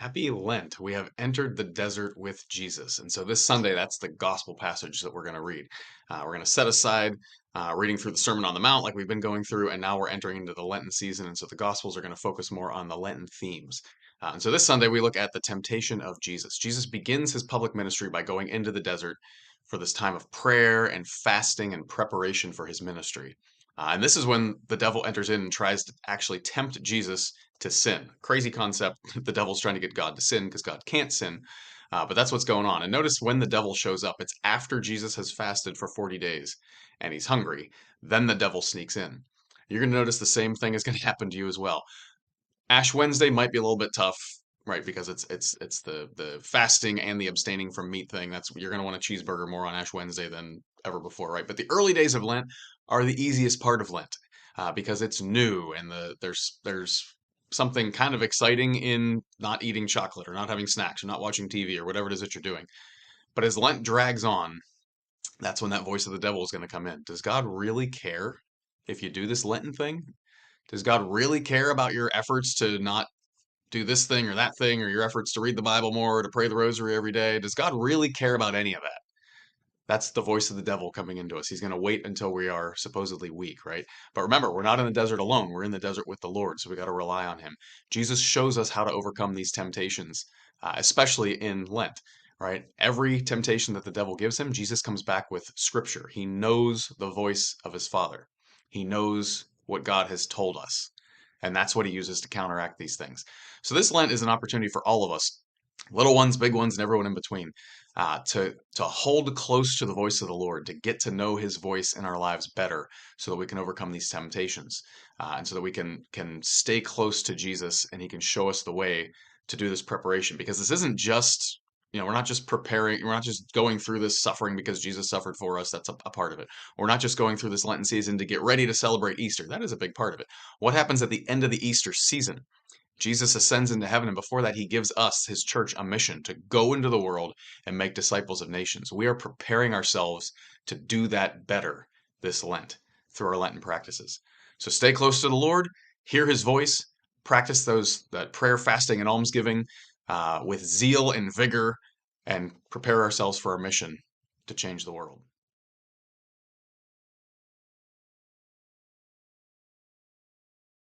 Happy Lent. We have entered the desert with Jesus. And so this Sunday, that's the gospel passage that we're going to read. We're going to set aside reading through the Sermon on the Mount like we've been going through, and now we're entering into the Lenten season. And so the gospels are going to focus more on the Lenten themes. And so this Sunday, we look at the temptation of Jesus. Jesus begins his public ministry by going into the desert for this time of prayer and fasting and preparation for his ministry. And this is when the devil enters in and tries to actually tempt Jesus to sin. Crazy concept. The devil's trying to get God to sin because God can't sin. But that's what's going on. And notice when the devil shows up, it's after Jesus has fasted for 40 days and he's hungry. Then the devil sneaks in. You're going to notice the same thing is going to happen to you as well. Ash Wednesday might be a little bit tough, right? Because it's the fasting and the abstaining from meat thing. That's you're going to want a cheeseburger more on Ash Wednesday than ever before, right? But the early days of Lent are the easiest part of Lent because it's new and there's something kind of exciting in not eating chocolate or not having snacks or not watching TV or whatever it is that you're doing. But as Lent drags on, that's when that voice of the devil is going to come in. Does God really care if you do this Lenten thing? Does God really care about your efforts to not do this thing or that thing or your efforts to read the Bible more or to pray the rosary every day? Does God really care about any of that? That's the voice of the devil coming into us. He's going to wait until we are supposedly weak, right? But remember, we're not in the desert alone. We're in the desert with the Lord, so we got to rely on him. Jesus shows us how to overcome these temptations, especially in Lent, right? Every temptation that the devil gives him, Jesus comes back with scripture. He knows the voice of his Father. He knows what God has told us. And that's what he uses to counteract these things. So this Lent is an opportunity for all of us, little ones, big ones, and everyone in between, to hold close to the voice of the Lord, to get to know His voice in our lives better, so that we can overcome these temptations, and so that we can stay close to Jesus, and He can show us the way to do this preparation. Because this isn't just we're not just preparing, we're not just going through this suffering because Jesus suffered for us. That's a part of it. We're not just going through this Lenten season to get ready to celebrate Easter. That is a big part of it. What happens at the end of the Easter season? Jesus ascends into heaven, and before that, he gives us, his church, a mission to go into the world and make disciples of nations. We are preparing ourselves to do that better this Lent through our Lenten practices. So stay close to the Lord, hear his voice, practice that prayer, fasting, and almsgiving with zeal and vigor, and prepare ourselves for our mission to change the world.